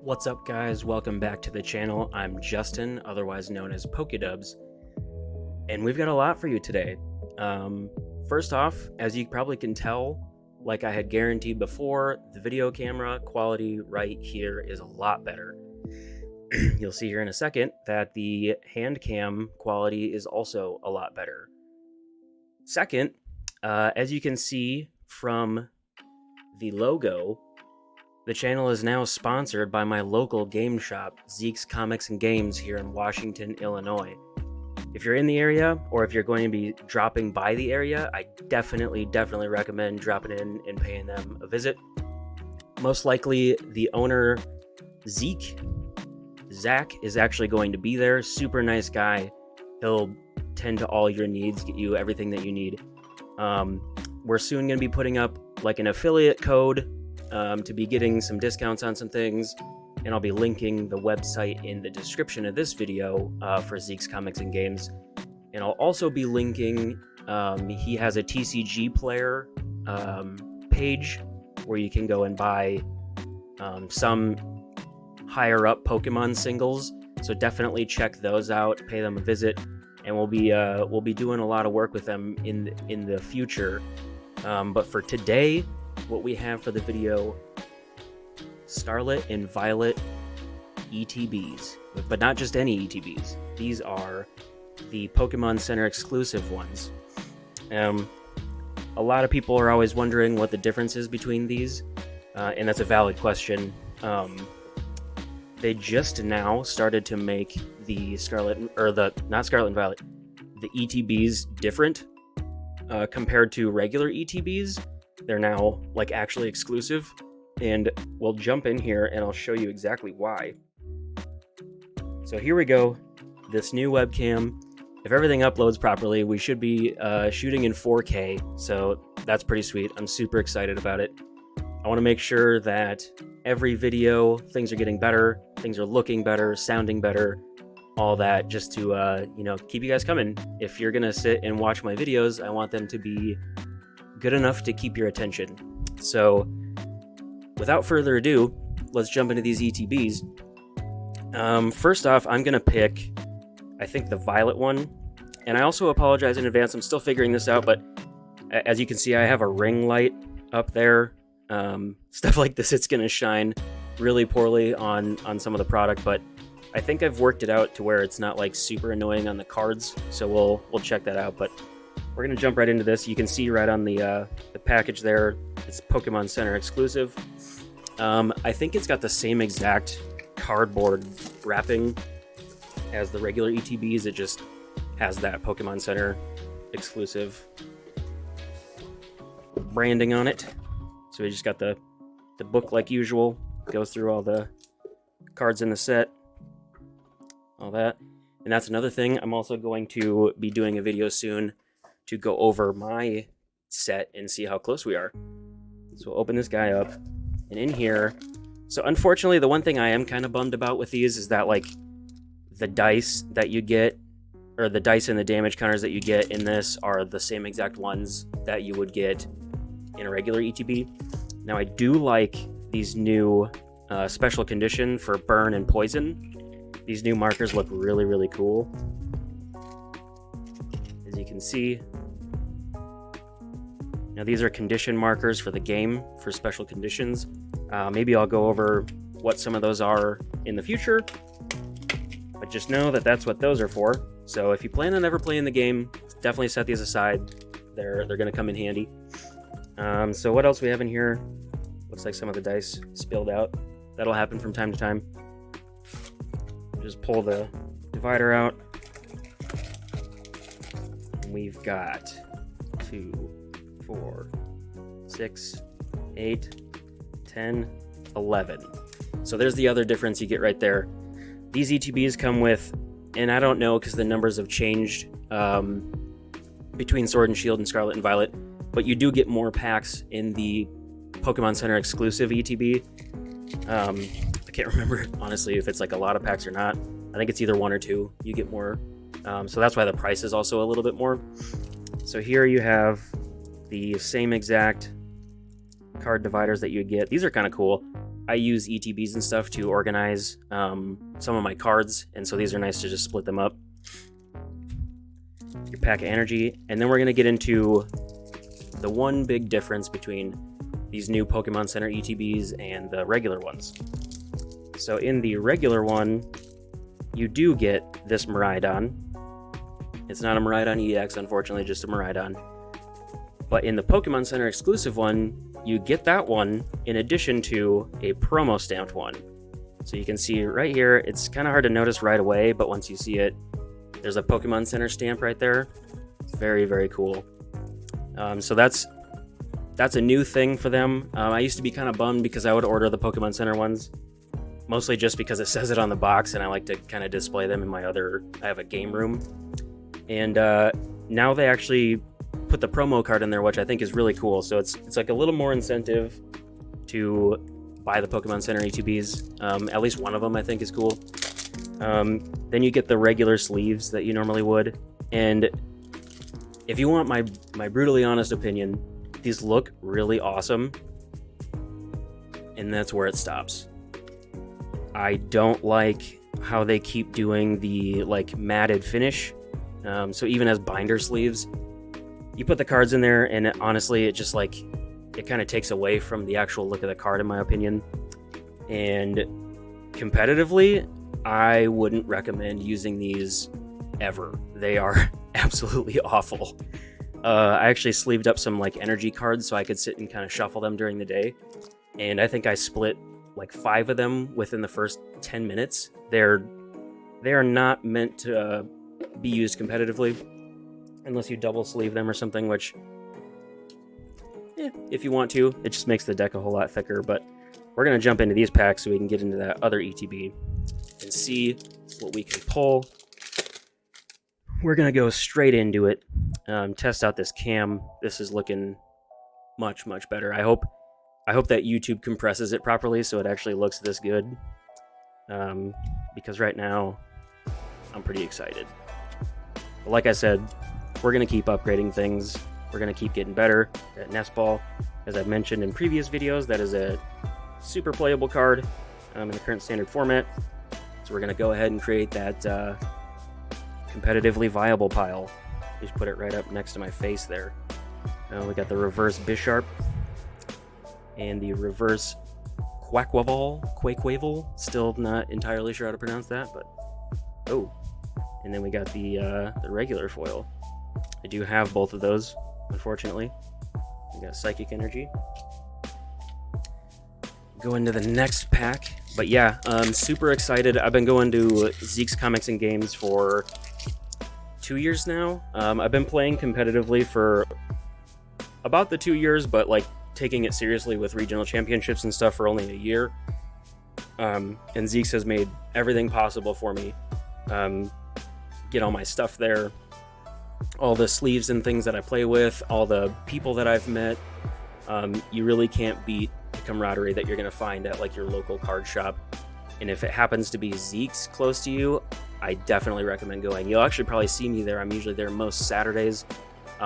What's up, guys? Welcome back to the channel. I'm Justin, otherwise known as Pokédubs, and we've got a lot for you today. First off, as you probably can tell, like I had guaranteed before, the video camera quality right here is a lot better. You'll see here in a second that the hand cam quality is also a lot better. Second, as you can see from the logo, the channel is now sponsored by my local game shop, Zeke's Comics and Games, here in Washington, Illinois. If you're in the area, or if you're going to be dropping by the area, I definitely recommend dropping in and paying them a visit. Most likely, the owner, Zach, is actually going to be there. Super nice guy. He'll tend to all your needs, get you everything that you need. We're soon going to be putting up like an affiliate code to be getting some discounts on some things, and I'll be linking the website in the description of this video for Zeke's Comics and Games. And I'll also be linking, he has a TCG player page where you can go and buy some higher up Pokemon singles, so definitely check those out, pay them a visit, and we'll be doing a lot of work with them in the future. But for today, what we have for the video, Scarlet and Violet ETBs, but not just any ETBs. These are the Pokemon Center exclusive ones. A lot of people are always wondering what the difference is between these, and that's a valid question. They just now started to make the not Scarlet and Violet, the ETBs different compared to regular ETBs. They're now like actually exclusive, and we'll jump in here and I'll show you exactly why. So here we go, this new webcam. If everything uploads properly, we should be shooting in 4K, so that's pretty sweet. I'm super excited about it. I want to make sure that every video, things are getting better, things are looking better, sounding better, all that, just to keep you guys coming. If you're gonna sit and watch my videos, I want them to be good enough to keep your attention. So without further ado, let's jump into these ETBs. First off, I'm gonna pick, I think, the Violet one, and I also apologize in advance, I'm still figuring this out, but as you can see, I have a ring light up there. Stuff like this, it's gonna shine really poorly on some of the product, but I think I've worked it out to where it's not like super annoying on the cards, so we'll check that out. But we're going to jump right into this. You can see right on the package there, it's Pokemon Center exclusive. I think it's got the same exact cardboard wrapping as the regular ETBs. It just has that Pokemon Center exclusive branding on it. So we just got the book like usual. Goes through all the cards in the set, all that. And that's another thing. I'm also going to be doing a video soon to go over my set and see how close we are. So we'll open this guy up, and in here, so unfortunately the one thing I am kind of bummed about with these is that like the dice that you get, or the dice and the damage counters that you get in this, are the same exact ones that you would get in a regular ETB. Now I do like these new special condition for burn and poison. These new markers look really cool. As you can see, now these are condition markers for the game, for special conditions. Maybe I'll go over what some of those are in the future, but just know that that's what those are for. So if you plan on ever playing the game, definitely set these aside. They're going to come in handy. So what else we have in here? Looks like some of the dice spilled out. That'll happen from time to time. Just pull the divider out. We've got 2, 4, 6, 8, 10, 11. So there's the other difference you get right there. These ETBs come with, and I don't know because the numbers have changed between Sword and Shield and Scarlet and Violet, but you do get more packs in the Pokemon Center exclusive ETB. I can't remember, honestly, if it's like a lot of packs or not. I think it's either 1 or 2. You get more. So that's why the price is also a little bit more. So here you have the same exact card dividers that you get. These are kind of cool. I use ETBs and stuff to organize some of my cards, and so these are nice to just split them up. Your pack of energy, and then we're going to get into the one big difference between these new Pokemon Center ETBs and the regular ones. So in the regular one, you do get this Miraidon. It's not a Miraidon EX, unfortunately, just a Miraidon. But in the Pokemon Center exclusive one, you get that one in addition to a promo stamped one. So you can see right here, it's kind of hard to notice right away, but once you see it, there's a Pokemon Center stamp right there. It's very, very cool. So that's a new thing for them. I used to be kind of bummed because I would order the Pokemon Center ones, mostly just because it says it on the box, and I like to kind of display them in my I have a game room. And now they actually put the promo card in there, which I think is really cool. So it's like a little more incentive to buy the Pokemon Center ETBs. At least one of them I think is cool. Then you get the regular sleeves that you normally would. And if you want my brutally honest opinion, these look really awesome. And that's where it stops. I don't like how they keep doing the like matted finish. So even as binder sleeves, you put the cards in there, and honestly, it just like it kind of takes away from the actual look of the card, in my opinion. And competitively, I wouldn't recommend using these ever. They are absolutely awful. I actually sleeved up some like energy cards so I could sit and kind of shuffle them during the day, and I think I split like 5 of them within the first 10 minutes. They are not meant to be used competitively unless you double sleeve them or something, which if you want to, it just makes the deck a whole lot thicker. But we're going to jump into these packs so we can get into that other ETB and see what we can pull. We're going to go straight into it, test out this cam. This is looking much, much better. I hope that YouTube compresses it properly so it actually looks this good, because right now I'm pretty excited. But like I said, we're going to keep upgrading things. We're going to keep getting better at Nest Ball. As I've mentioned in previous videos, that is a super playable card in the current standard format. So we're going to go ahead and create that competitively viable pile. Just put it right up next to my face there. We got the reverse Bisharp and the reverse Quaquaval. Still not entirely sure how to pronounce that, but and then we got the regular foil. I do have both of those, unfortunately. We got Psychic Energy. Go into the next pack. But yeah, I'm super excited. I've been going to Zeke's Comics and Games for 2 years now. I've been playing competitively for about the 2 years, but like taking it seriously with regional championships and stuff for only a year. And Zeke's has made everything possible for me. Get all my stuff there, all the sleeves and things that I play with, all the people that I've met. You really can't beat the camaraderie that you're going to find at like your local card shop. And if it happens to be Zeke's close to you, I definitely recommend going. You'll actually probably see me there. I'm usually there most Saturdays.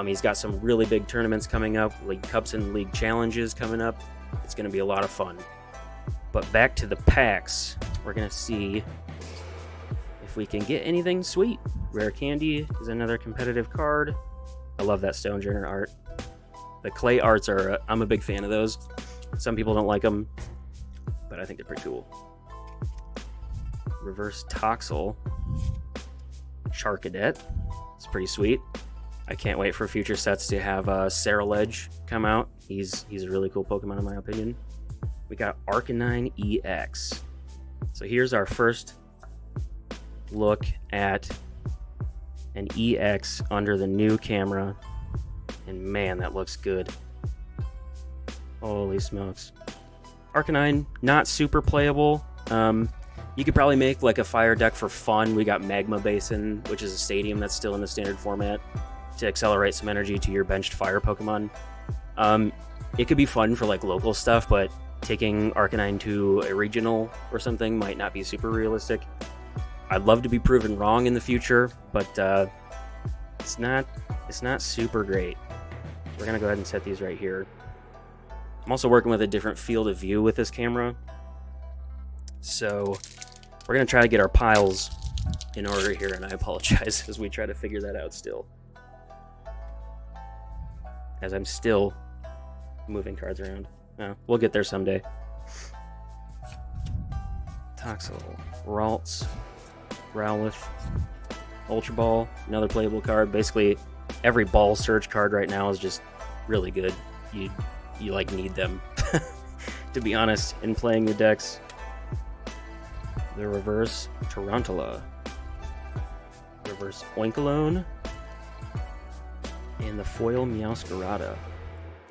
He's got some really big tournaments coming up, League Cups and League Challenges coming up. It's going to be a lot of fun. But back to the packs, we're going to see if we can get anything sweet. Rare Candy is another competitive card. I love that Stonejourner art. The clay arts are, I'm a big fan of those. Some people don't like them, but I think they're pretty cool. Reverse Toxel. Charcadet. It's pretty sweet. I can't wait for future sets to have Saraledge come out. He's a really cool Pokemon in my opinion. We got Arcanine EX. So here's our first look at an EX under the new camera. And man, that looks good. Holy smokes. Arcanine, not super playable. You could probably make like a fire deck for fun. We got Magma Basin, which is a stadium that's still in the standard format, to accelerate some energy to your benched fire Pokemon. It could be fun for like local stuff, but taking Arcanine to a regional or something might not be super realistic. I'd love to be proven wrong in the future, but it's not super great. We're gonna go ahead and set these right here. I'm also working with a different field of view with this camera, So we're going to try to get our piles in order here, and I apologize as we try to figure that out still. As I'm still moving cards around. We'll get there someday. Toxel, Ralts, Growlithe, Ultra Ball, another playable card. Basically, every ball surge card right now is just really good. You like need them, to be honest, in playing your decks. The reverse Tarantula, reverse Oinkologne, and the foil Meowscarada.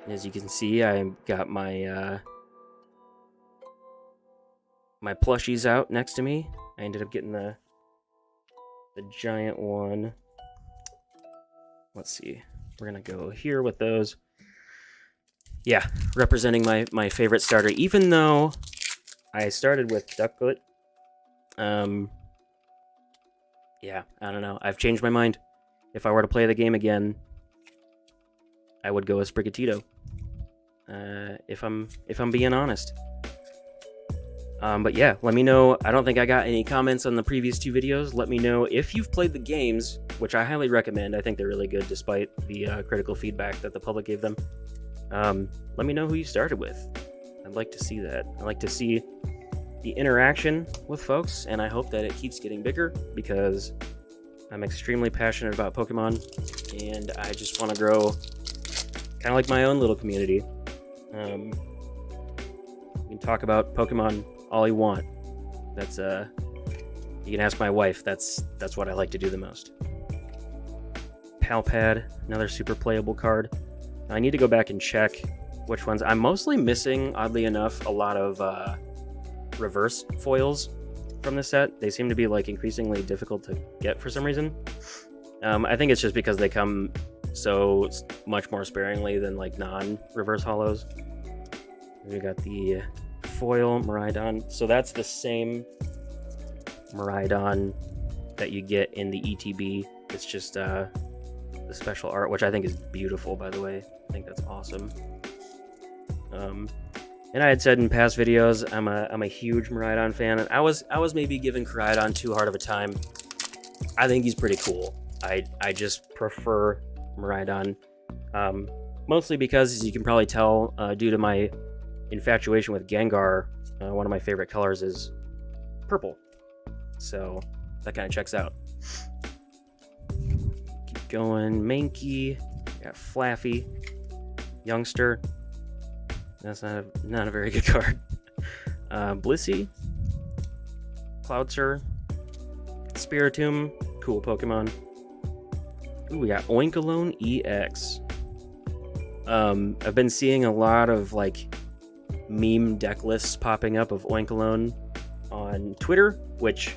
As you can see, I got my my plushies out next to me. I ended up getting the giant one. Let's see. We're gonna go here with those. Yeah, representing my favorite starter. Even though I started with Ducklet. Yeah, I don't know. I've changed my mind. If I were to play the game again, I would go with Sprigatito. If I'm being honest. But yeah, let me know. I don't think I got any comments on the previous 2 videos. Let me know if you've played the games, which I highly recommend. I think they're really good despite the critical feedback that the public gave them. Let me know who you started with. I'd like to see that. I'd like to see the interaction with folks, and I hope that it keeps getting bigger because I'm extremely passionate about Pokemon, and I just want to grow kind of like my own little community. You can talk about Pokemon all you want. That's you can ask my wife. That's what I like to do the most. Palpad, another super playable card. I need to go back and check which ones. I'm mostly missing, oddly enough, a lot of reverse foils from this set. They seem to be like increasingly difficult to get for some reason. I think it's just because they come so much more sparingly than like non-reverse holos. We got the foil Miraidon. So that's the same Miraidon that you get in the ETB. It's just the special art, which I think is beautiful, by the way. I think that's awesome. And I had said in past videos, I'm a huge Miraidon fan, and I was maybe giving Miraidon too hard of a time. I think he's pretty cool. I just prefer Miraidon, mostly because, as you can probably tell, due to my infatuation with Gengar, one of my favorite colors is purple. So that kind of checks out. Keep going. Mankey, got Flaffy, Youngster. That's not a very good card. Blissey, Cloudster, Spiritomb, cool Pokemon. Ooh, we got Oinkologne EX. I've been seeing a lot of like meme deck lists popping up of Oinkologne on Twitter, which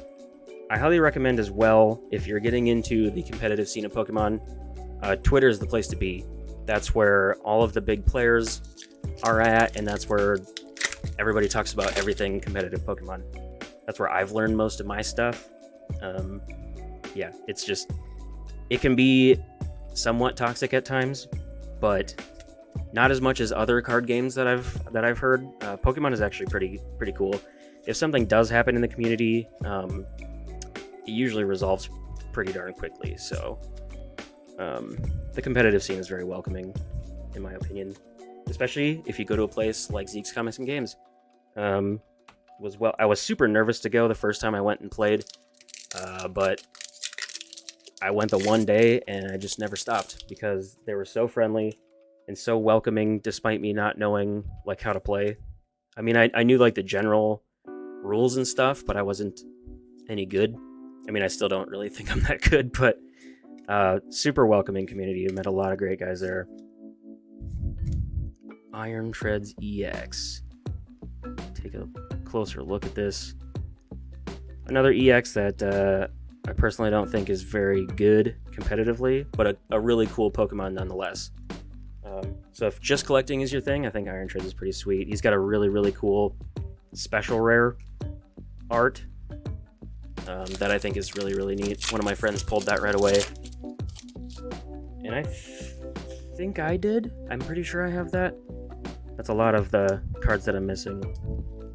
I highly recommend as well if you're getting into the competitive scene of Pokemon. Twitter is the place to be. That's where all of the big players are at, and that's where everybody talks about everything competitive Pokemon. That's where I've learned most of my stuff. Yeah, it's just, it can be somewhat toxic at times, but not as much as other card games that I've heard. Pokemon is actually pretty cool. If something does happen in the community, it usually resolves pretty darn quickly. So the competitive scene is very welcoming, in my opinion. Especially if you go to a place like Zeke's Comics and Games. I was super nervous to go the first time I went and played, but I went the one day and I just never stopped because they were so friendly and so welcoming, despite me not knowing like how to play. I mean, I knew like the general rules and stuff, but I wasn't any good. I mean, I still don't really think I'm that good, but super welcoming community. I met a lot of great guys there. Iron Treads EX. Take a closer look at this. Another EX that I personally don't think is very good competitively, but a really cool Pokemon nonetheless. So if just collecting is your thing, I think Iron Treads is pretty sweet. He's got a really cool special rare art that I think is really neat. One of my friends pulled that right away. And I think I did. I'm pretty sure I have that. That's a lot of the cards that I'm missing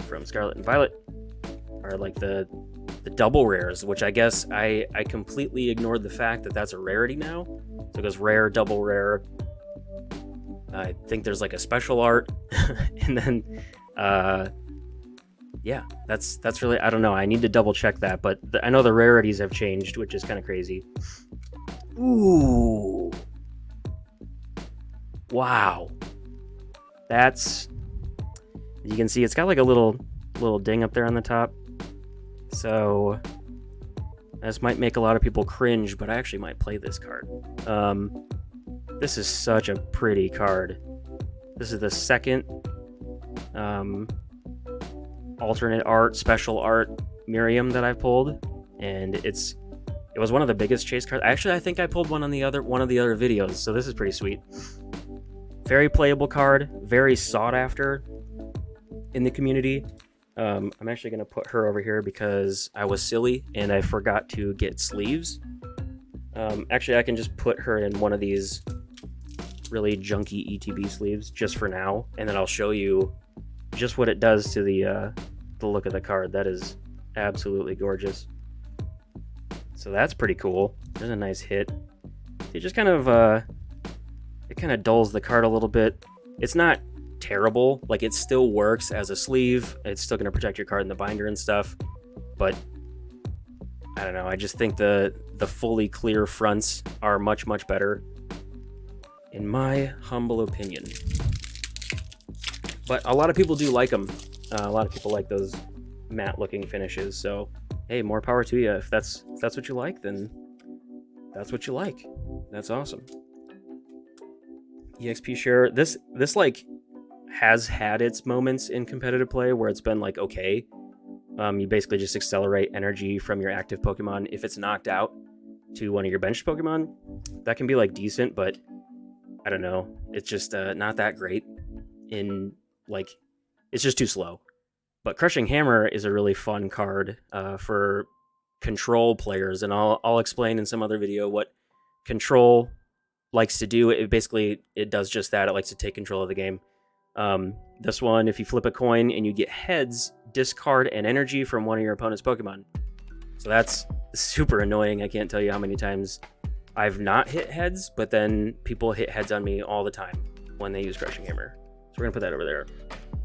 from Scarlet and Violet. are like the double rares, which I guess I completely ignored the fact that that's a rarity now. So it goes rare, double rare. I think there's like a special art, and then yeah, that's really, I don't know. I need to double check that, but I know the rarities have changed, which is kind of crazy. Ooh, wow, that's, you can see it's got like a little ding up there on the top. So this might make a lot of people cringe, but I actually might play this card. This is such a pretty card. This is the second alternate art, special art Miriam that I pulled, and it was one of the biggest chase cards. Actually, I think I pulled one of the other videos, so this is pretty sweet. Very playable card, very sought after in the community. I'm actually going to put her over here because I was silly and I forgot to get sleeves. Actually, I can just put her in one of these really junky ETB sleeves just for now, and then I'll show you just what it does to the look of the card. That is absolutely gorgeous. So that's pretty cool. There's a nice hit. It just kind of it kind of dulls the card a little bit. It's not terrible, like it still works as a sleeve. It's still going to protect your card in the binder and stuff, but I don't know, I just think the fully clear fronts are much better in my humble opinion. But a lot of people do like them. A lot of people like those matte looking finishes, so hey, more power to you. If that's what you like, then that's what you like. That's awesome. EXP share, this like has had its moments in competitive play where it's been like okay. You basically just accelerate energy from your active Pokemon if it's knocked out to one of your benched Pokemon. That can be like decent, but I don't know. It's just not that great. Like, it's just too slow. But Crushing Hammer is a really fun card for control players, and I'll explain in some other video what control likes to do. It does just that. It likes to take control of the game. This one, if you flip a coin and you get heads, discard an energy from one of your opponent's Pokemon. So that's super annoying. I can't tell you how many times I've not hit heads, but then people hit heads on me all the time when they use Crushing Hammer. So we're gonna put that over there.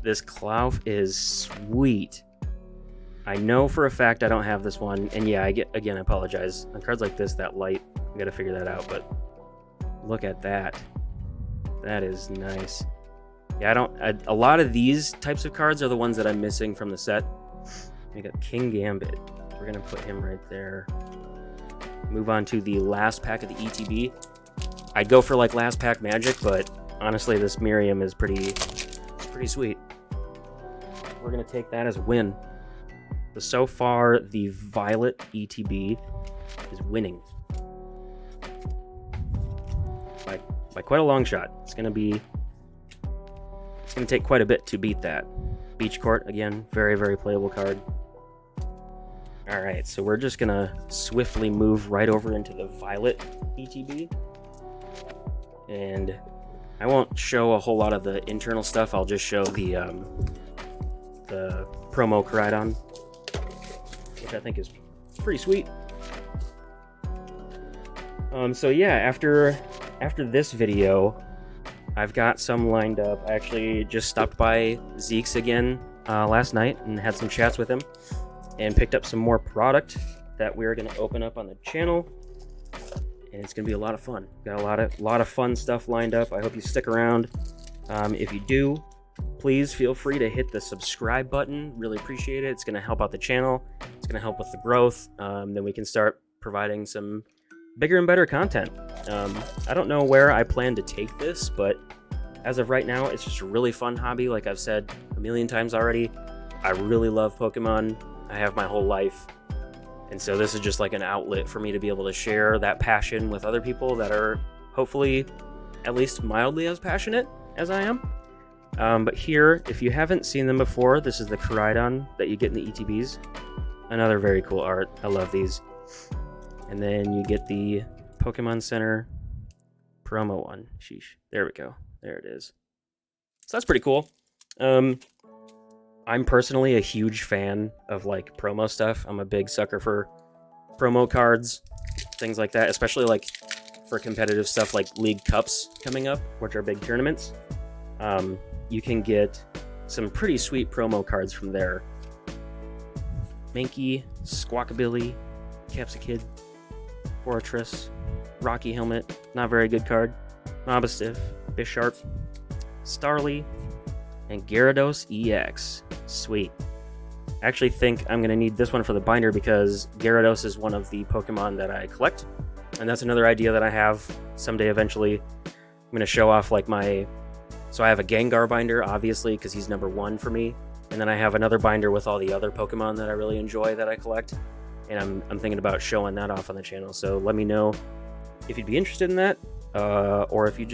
This Klawf is sweet. I know for a fact I don't have this one, and yeah, I apologize. On cards like this, that light, I gotta figure that out, but look at that. That is nice. Yeah, a lot of these types of cards are the ones that I'm missing from the set. We got King Gambit. We're gonna put him right there. Move on to the last pack of the ETB. I'd go for like last pack magic, but honestly, this Miriam is pretty sweet. We're gonna take that as a win. So far, the Violet ETB is winning by quite a long shot. It's gonna take quite a bit to beat that. Beach Court, again, very playable card. All right, so we're just gonna swiftly move right over into the Violet ETB. And I won't show a whole lot of the internal stuff. I'll just show the promo Koraidon, which I think is pretty sweet. So yeah, after this video, I've got some lined up. I actually just stopped by Zeke's again last night and had some chats with him and picked up some more product that we're going to open up on the channel, and it's going to be a lot of fun. Got a lot of fun stuff lined up. I hope you stick around. If you do, please feel free to hit the subscribe button. Really appreciate it. It's going to help out the channel. It's going to help with the growth. Then we can start providing some bigger and better content. I don't know where I plan to take this, but as of right now, it's just a really fun hobby. Like I've said a million times already, I really love Pokemon. I have my whole life. And so this is just like an outlet for me to be able to share that passion with other people that are hopefully at least mildly as passionate as I am. But here, if you haven't seen them before, this is the Koraidon that you get in the ETBs. Another very cool art. I love these. And then you get the Pokemon Center promo one. Sheesh. There we go. There it is. So that's pretty cool. I'm personally a huge fan of like promo stuff. I'm a big sucker for promo cards, things like that, especially like for competitive stuff like League Cups coming up, which are big tournaments. You can get some pretty sweet promo cards from there. Mankey, Squawkabilly, Capsakid, Fortress, Rocky Helmet, not very good card, Mobastiff, Bisharp, Starly, and Gyarados EX. Sweet. I actually think I'm going to need this one for the binder because Gyarados is one of the Pokemon that I collect. And that's another idea that I have someday eventually. I'm going to show off like my... So I have a Gengar binder, obviously, because he's number 1 for me. And then I have another binder with all the other Pokemon that I really enjoy that I collect. And I'm thinking about showing that off on the channel. So let me know if you'd be interested in that, or if you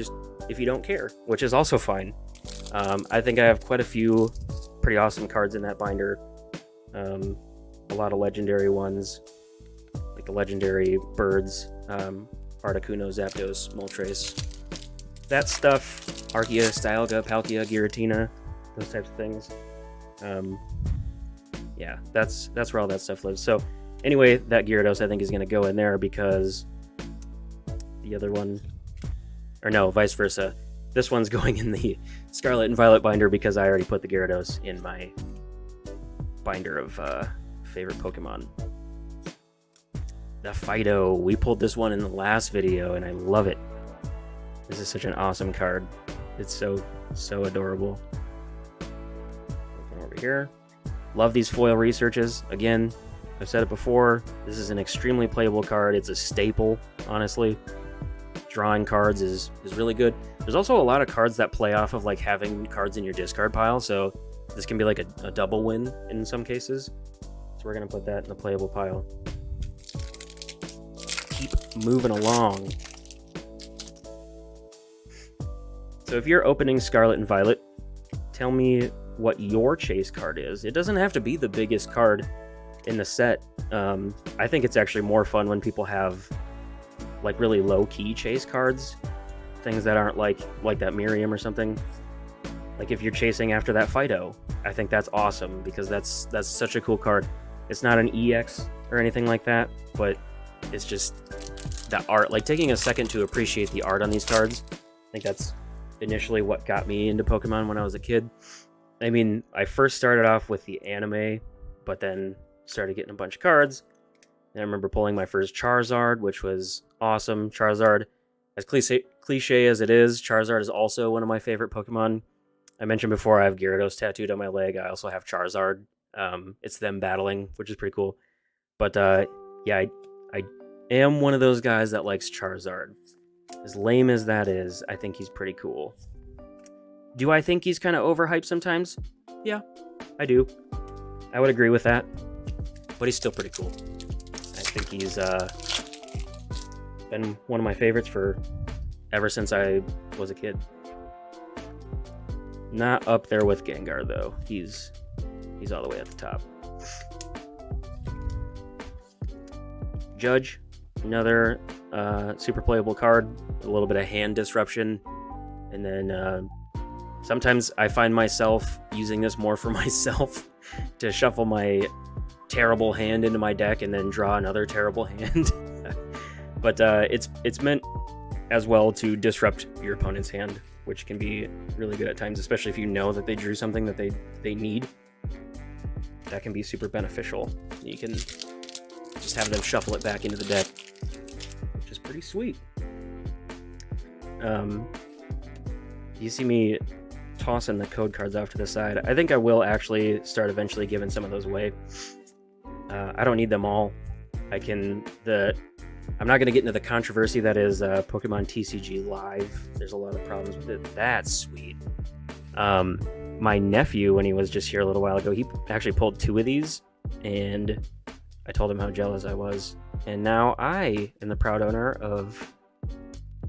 don't care, which is also fine. I think I have quite a few pretty awesome cards in that binder. A lot of legendary ones, like the legendary birds, Articuno, Zapdos, Moltres. That stuff, Arceus, Dialga, Palkia, Giratina, those types of things. Yeah, that's where all that stuff lives. So anyway, that Gyarados I think is going to go in there because the other one, or no, vice versa. This one's going in the Scarlet and Violet binder because I already put the Gyarados in my binder of favorite Pokemon. The Fido, we pulled this one in the last video and I love it. This is such an awesome card. It's so adorable. Over here. Love these foil researches. Again, I've said it before, this is an extremely playable card. It's a staple, honestly. Drawing cards is really good. There's also a lot of cards that play off of like having cards in your discard pile, so this can be like a double win in some cases. So we're gonna put that in the playable pile. Keep moving along. So if you're opening Scarlet and Violet, tell me what your chase card is. It doesn't have to be the biggest card in the set. I think it's actually more fun when people have like really low-key chase cards, things that aren't like that Miriam or something. Like if you're chasing after that Fido, I think that's awesome because that's such a cool card. It's not an EX or anything like that, but it's just the art, like taking a second to appreciate the art on these cards. I think that's initially what got me into Pokemon when I was a kid. I mean, I first started off with the anime, but then started getting a bunch of cards. And I remember pulling my first Charizard, which was awesome. Charizard, as cliche as it is, Charizard is also one of my favorite Pokemon. I mentioned before I have Gyarados tattooed on my leg. I also have Charizard. It's them battling, which is pretty cool. But yeah, I am one of those guys that likes Charizard. As lame as that is, I think he's pretty cool. Do I think he's kind of overhyped sometimes? Yeah, I do. I would agree with that. But he's still pretty cool. I think he's been one of my favorites for ever since I was a kid. Not up there with Gengar though. He's all the way at the top. Judge, another super playable card. A little bit of hand disruption, and then sometimes I find myself using this more for myself to shuffle my terrible hand into my deck and then draw another terrible hand. But it's meant as well to disrupt your opponent's hand, which can be really good at times, especially if you know that they drew something that they need. That can be super beneficial. You can just have them shuffle it back into the deck, which is pretty sweet. You see me tossing the code cards off to the side. I think I will actually start eventually giving some of those away. I don't need them all. I'm not going to get into the controversy that is Pokemon TCG Live. There's a lot of problems with it. That's sweet. My nephew, when he was just here a little while ago, he actually pulled 2 of these, and I told him how jealous I was. And now I am the proud owner of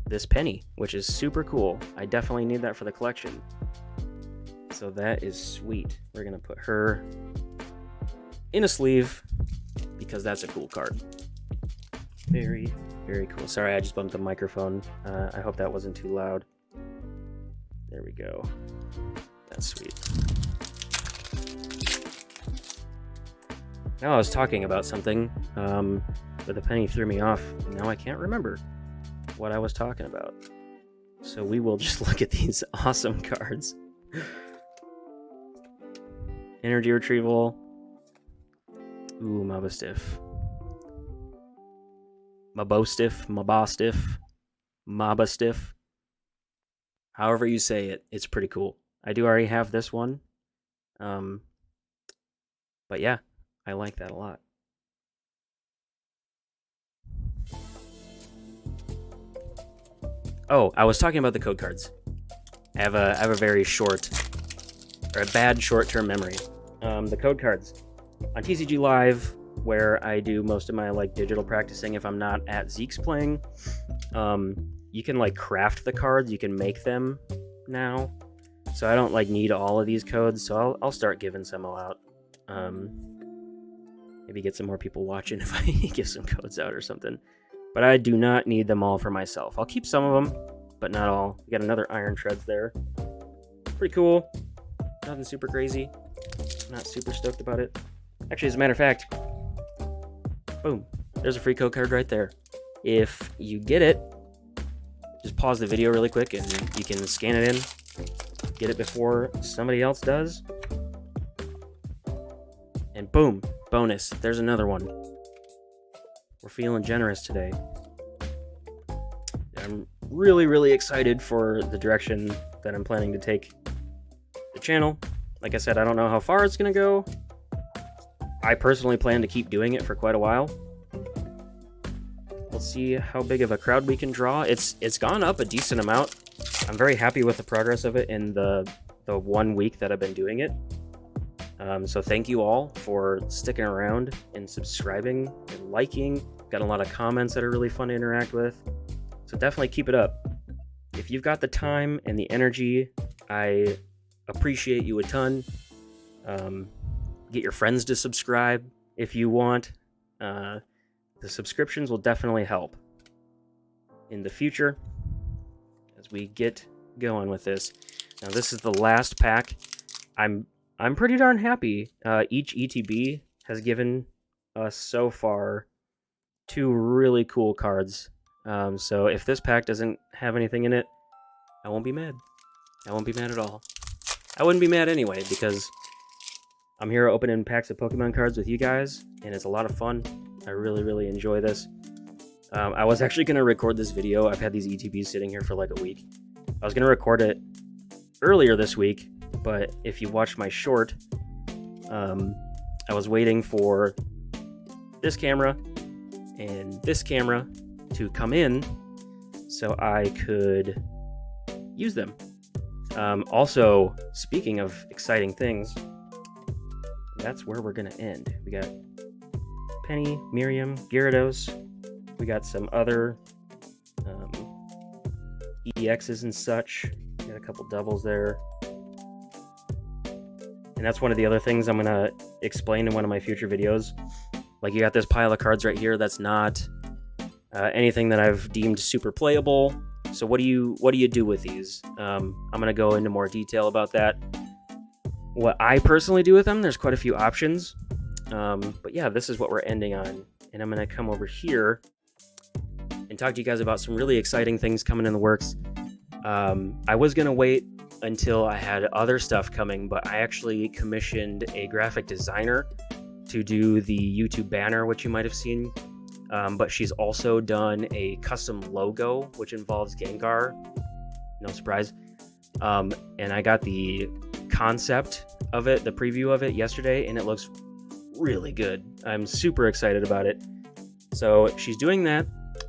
this penny, which is super cool. I definitely need that for the collection. So that is sweet. We're going to put her in a sleeve because that's a cool card. Very, very cool. Sorry, I just bumped the microphone. I hope that wasn't too loud. There we go. That's sweet. Now I was talking about something, but the penny threw me off, and now I can't remember what I was talking about. So we will just look at these awesome cards. Energy Retrieval. Ooh, Mabostiff. Mabostiff. However you say it, it's pretty cool. I do already have this one. But yeah, I like that a lot. Oh, I was talking about the code cards. I have a very short, or a bad short-term memory. The code cards on TCG Live, where I do most of my like digital practicing if I'm not at Zeke's playing. You can like craft the cards, you can make them now. So I don't like need all of these codes, so I'll start giving some out. Maybe get some more people watching if I give some codes out or something. But I do not need them all for myself. I'll keep some of them, but not all. We got another Iron Shreds there. Pretty cool. Nothing super crazy. Not super stoked about it. Actually, as a matter of fact, boom, there's a free code card right there. If you get it, just pause the video really quick and you can scan it in. Get it before somebody else does. And boom, bonus. There's another one. We're feeling generous today. I'm really, really excited for the direction that I'm planning to take the channel. Like I said, I don't know how far it's going to go. I personally plan to keep doing it for quite a while. We'll see how big of a crowd we can draw. It's gone up a decent amount. I'm very happy with the progress of it in the 1 week that I've been doing it. So thank you all for sticking around and subscribing and liking. Got a lot of comments that are really fun to interact with. So definitely keep it up. If you've got the time and the energy, I appreciate you a ton. Get your friends to subscribe if you want. The subscriptions will definitely help in the future as we get going with this. Now this is the last pack. I'm pretty darn happy. Each ETB has given us so far 2 really cool cards. So if this pack doesn't have anything in it, I won't be mad. I won't be mad at all. I wouldn't be mad anyway, because I'm here opening packs of Pokemon cards with you guys, and it's a lot of fun. I really, really enjoy this. I was actually going to record this video. I've had these ETBs sitting here for like a week. I was going to record it earlier this week, but if you watched my short, I was waiting for this camera and this camera to come in so I could use them. Also, speaking of exciting things, that's where we're going to end. We got Penny, Miriam, Gyarados. We got some other EXs and such. We got a couple doubles there. And that's one of the other things I'm going to explain in one of my future videos. Like, you got this pile of cards right here that's not anything that I've deemed super playable. So what do you do with these? I'm going to go into more detail about that. What I personally do with them, there's quite a few options. But yeah, this is what we're ending on. And I'm going to come over here and talk to you guys about some really exciting things coming in the works. I was going to wait until I had other stuff coming, but I actually commissioned a graphic designer to do the YouTube banner, which you might have seen. But she's also done a custom logo, which involves Gengar. No surprise. And I got the concept of it, the preview of it yesterday, and it looks really good. I'm super excited about it. So she's doing that.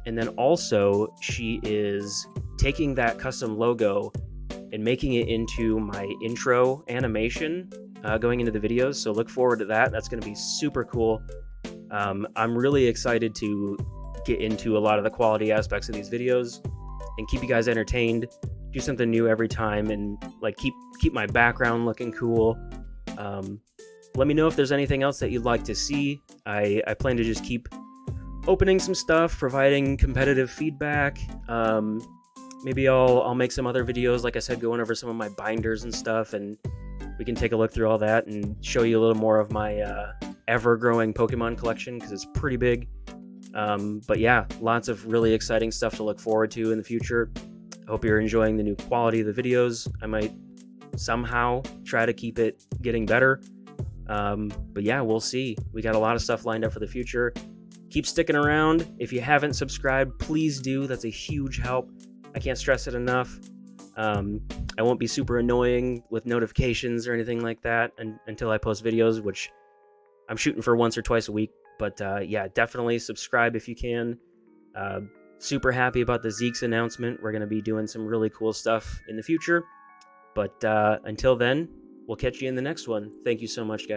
And then also she is taking that custom logo and making it into my intro animation going into the videos. So look forward to that. That's going to be super cool. I'm really excited to get into a lot of the quality aspects of these videos and keep you guys entertained, do something new every time, and like keep my background looking cool. Let me know if there's anything else that you'd like to see. I plan to just keep opening some stuff, providing competitive feedback. Maybe I'll make some other videos, like I said, going over some of my binders and stuff, and we can take a look through all that and show you a little more of my ever-growing Pokemon collection because it's pretty big. But yeah, lots of really exciting stuff to look forward to in the future. I hope you're enjoying the new quality of the videos. I might somehow try to keep it getting better. But yeah, we'll see. We got a lot of stuff lined up for the future. Keep sticking around. If you haven't subscribed, please do. That's a huge help. I can't stress it enough. I won't be super annoying with notifications or anything like that until I post videos, which I'm shooting for once or twice a week. But yeah, definitely subscribe if you can. Super happy about the Zeke's announcement. We're going to be doing some really cool stuff in the future. But until then, we'll catch you in the next one. Thank you so much, guys.